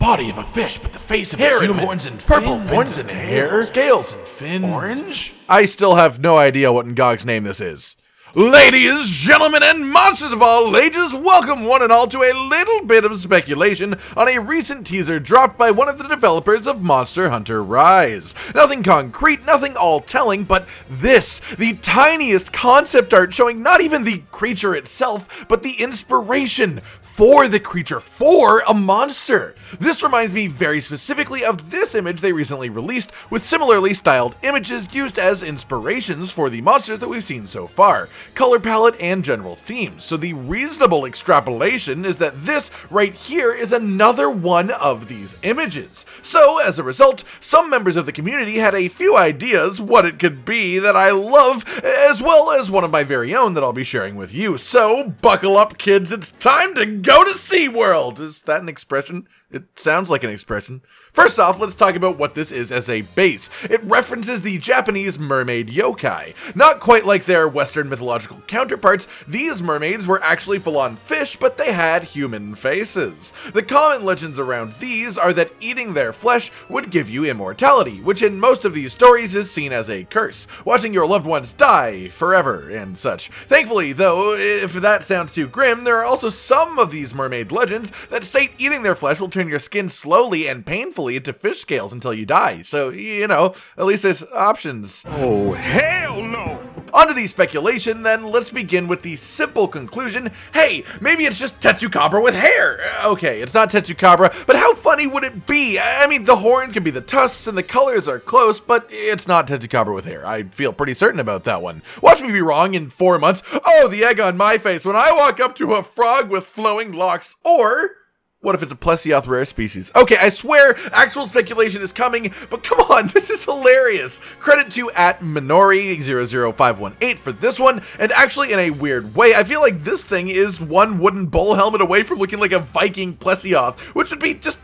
body of a fish, but the face of Hair a human. and horns and purple fins horns and and hair, hair, scales and fins. orange. I still have no idea what in Gog's name this is. Ladies, gentlemen, and monsters of all ages, welcome one and all to a little bit of speculation on a recent teaser dropped by one of the developers of Monster Hunter Rise. Nothing concrete, nothing all-telling, but this, the tiniest concept art showing not even the creature itself, but the inspiration for the creature, for a monster. This reminds me very specifically of this image they recently released, with similarly styled images used as inspirations for the monsters that we've seen so far, color palette and general themes. So the reasonable extrapolation is that this right here is another one of these images. So as a result, some members of the community had a few ideas what it could be that I love, as well as one of my very own that I'll be sharing with you. So buckle up, kids, it's time to go to SeaWorld! Is that an expression? It sounds like an expression. First off, let's talk about what this is as a base. It references the Japanese mermaid yokai. Not quite like their Western mythological counterparts, these mermaids were actually full-on fish, but they had human faces. The common legends around these are that eating their flesh would give you immortality, which in most of these stories is seen as a curse, watching your loved ones die forever and such. Thankfully, though, if that sounds too grim, there are also some of these mermaid legends that state eating their flesh will turn your skin slowly and painfully into fish scales until you die. So, you know, at least there's options. Oh, hell no! Onto the speculation, then let's begin with the simple conclusion. Hey, maybe it's just Tetsucabra with hair. Okay, it's not Tetsucabra, but how funny would it be? I mean, the horns can be the tusks and the colors are close, but it's not Tetsucabra with hair. I feel pretty certain about that one. Watch me be wrong in 4 months. Oh, the egg on my face when I walk up to a frog with flowing locks. Or what if it's a plesioth rare species? Okay, I swear actual speculation is coming, but come on, this is hilarious. Credit to @Minori00518 for this one, and actually in a weird way, I feel like this thing is one wooden bull helmet away from looking like a Viking plesioth, which would be just,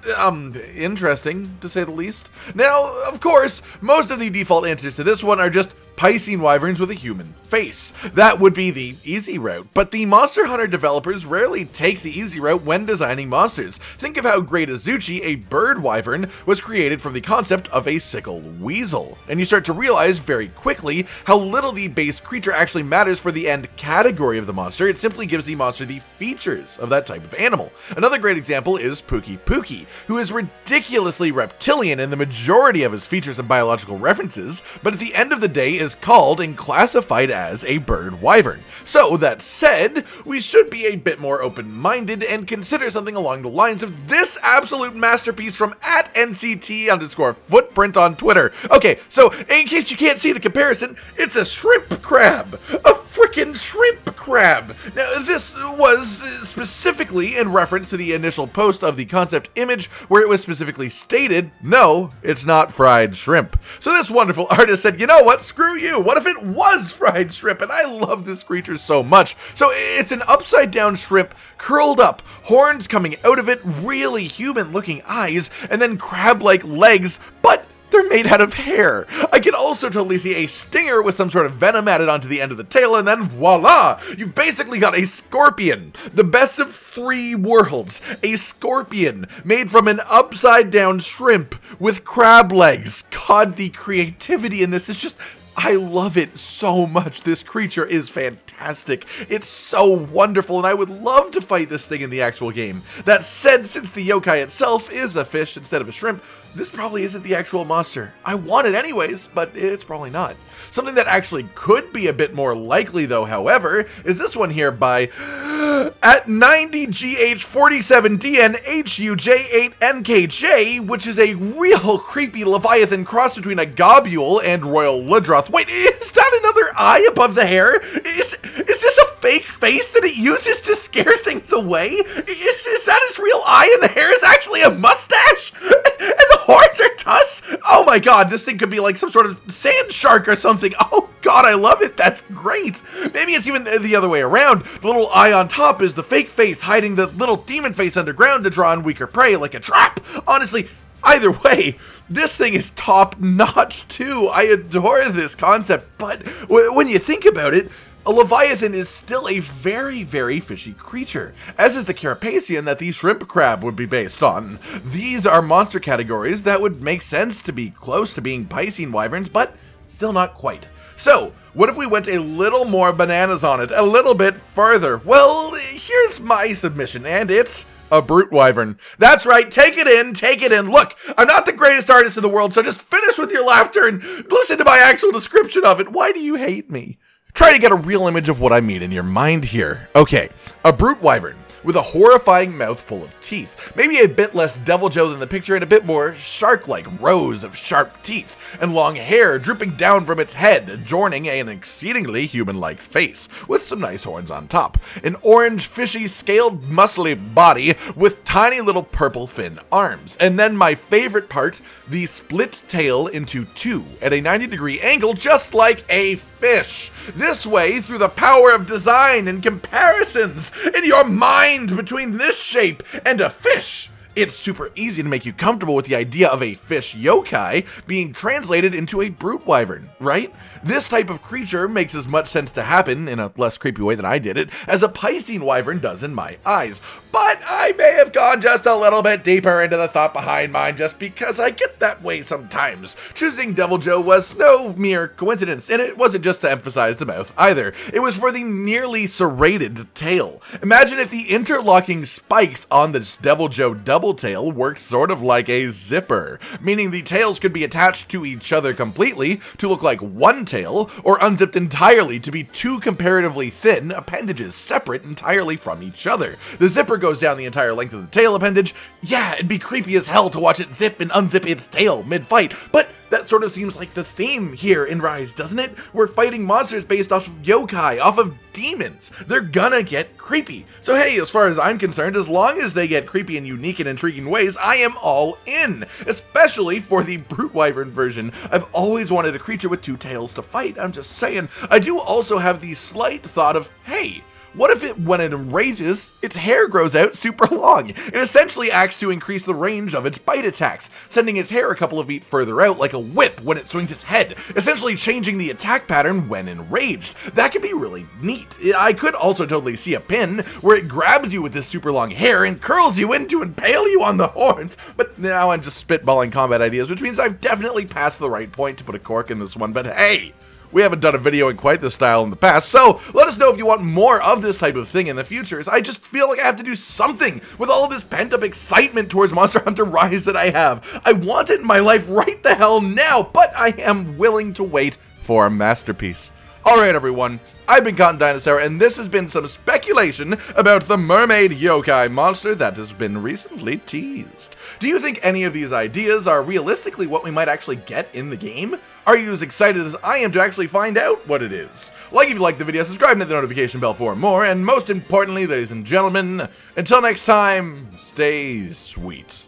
interesting, to say the least. Now, of course, most of the default answers to this one are just Piscine Wyverns with a human face. That would be the easy route, but the Monster Hunter developers rarely take the easy route when designing monsters. Think of how Great Azuchi, a bird wyvern, was created from the concept of a sickle weasel, and you start to realize very quickly how little the base creature actually matters for the end category of the monster. It simply gives the monster the features of that type of animal. Another great example is Pookie Pookie, who is ridiculously reptilian in the majority of his features and biological references, but at the end of the day is called and classified as a bird wyvern. So that said, we should be a bit more open-minded and consider something along the lines of this absolute masterpiece from @NCT_footprint on Twitter. Okay, so in case you can't see the comparison, it's a shrimp crab. A freaking shrimp crab. Now, this was specifically in reference to the initial post of the concept image where it was specifically stated, no, it's not fried shrimp. So this wonderful artist said, you know what, screw you, what if it was fried shrimp? And I love this creature so much. So it's an upside down shrimp, curled up, horns coming out of it, really human looking eyes, and then crab-like legs, but they're made out of hair. I can also totally see a stinger with some sort of venom added onto the end of the tail, and then voila! You've basically got a scorpion. The best of 3 worlds. A scorpion made from an upside down shrimp with crab legs. God, the creativity in this is just, I love it so much. This creature is fantastic. It's so wonderful, and I would love to fight this thing in the actual game. That said, since the yokai itself is a fish instead of a shrimp, this probably isn't the actual monster. I want it anyways, but it's probably not. Something that actually could be a bit more likely though, however, is this one here by @90GH47DNHUJ8NKJ, which is a real creepy Leviathan cross between a Gobule and Royal Ludroth. Wait, is that another eye above the hair? Is this a fake face that it uses to scare things away? Is that its real eye and the hair is actually a mustache? And the horns are tusks? Oh my god, this thing could be like some sort of sand shark or something. Oh god, I love it. That's great. Maybe it's even the other way around. The little eye on top is the fake face, hiding the little demon face underground to draw in weaker prey like a trap. Honestly, either way, this thing is top notch too. I adore this concept, but when you think about it, A leviathan is still a very, very fishy creature, as is the carapacian that the shrimp crab would be based on. These are monster categories that would make sense to be close to being piscine wyverns, but still not quite. So, what if we went a little more bananas on it, a little bit further? Well, here's my submission, and it's a brute wyvern. That's right, take it in, take it in. Look, I'm not the greatest artist in the world, so just finish with your laughter and listen to my actual description of it. Why do you hate me? Try to get a real image of what I mean in your mind here. Okay, a brute wyvern with a horrifying mouth full of teeth. Maybe a bit less Devil Joe than the picture and a bit more shark-like rows of sharp teeth and long hair dripping down from its head, adorning an exceedingly human-like face with some nice horns on top. An orange, fishy, scaled, muscly body with tiny little purple fin arms. And then my favorite part, the split tail into two at a 90-degree angle just like a fish. This way, through the power of design and comparisons in your mind between this shape and a fish, it's super easy to make you comfortable with the idea of a fish yokai being translated into a brute wyvern, right? This type of creature makes as much sense to happen, in a less creepy way than I did it, as a piscine wyvern does in my eyes. But I may have gone just a little bit deeper into the thought behind mine just because I get that way sometimes. Choosing Devil Joe was no mere coincidence, and it wasn't just to emphasize the mouth either. It was for the nearly serrated tail. Imagine if the interlocking spikes on this Devil Joe double tail worked sort of like a zipper, meaning the tails could be attached to each other completely to look like one tail, or unzipped entirely to be two comparatively thin appendages separate entirely from each other. The zipper goes down the entire length of the tail appendage. Yeah, it'd be creepy as hell to watch it zip and unzip its tail mid-fight, but that sort of seems like the theme here in Rise, doesn't it? We're fighting monsters based off of yokai, off of demons. They're gonna get creepy. So hey, as far as I'm concerned, as long as they get creepy in unique and intriguing ways, I am all in. Especially for the brute wyvern version. I've always wanted a creature with two tails to fight, I'm just saying. I do also have the slight thought of, hey, what if when it enrages, its hair grows out super long? It essentially acts to increase the range of its bite attacks, sending its hair a couple of feet further out like a whip when it swings its head, essentially changing the attack pattern when enraged. That could be really neat. I could also totally see a pin where it grabs you with this super long hair and curls you in to impale you on the horns, but now I'm just spitballing combat ideas, which means I've definitely passed the right point to put a cork in this one, but hey! We haven't done a video in quite this style in the past, so let us know if you want more of this type of thing in the future. I just feel like I have to do something with all of this pent-up excitement towards Monster Hunter Rise that I have. I want it in my life right the hell now, but I am willing to wait for a masterpiece. Alright everyone, I've been Cotton Dinosaur, and this has been some speculation about the Mermaid yokai monster that has been recently teased. Do you think any of these ideas are realistically what we might actually get in the game? Are you as excited as I am to actually find out what it is? Like if you like the video, subscribe and hit the notification bell for more, and most importantly, ladies and gentlemen, until next time, stay sweet.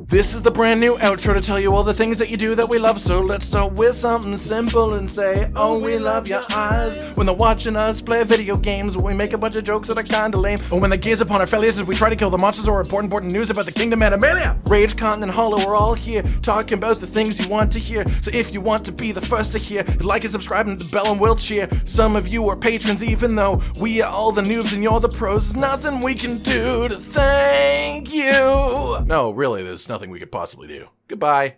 This is the brand new outro to tell you all the things that you do that we love, so let's start with something simple and say, oh, we love your eyes. When they're watching us play video games, when we make a bunch of jokes that are kinda lame, or when they gaze upon our failures as we try to kill the monsters, or important news about the kingdom Animalia. Rage, Cotton, and Hollow are all here, talking about the things you want to hear, so if you want to be the first to hear, like and subscribe and the bell and we'll cheer. Some of you are patrons even though we are all the noobs and you're the pros. There's nothing we can do to thank you. No, really, there's nothing we could possibly do. Goodbye.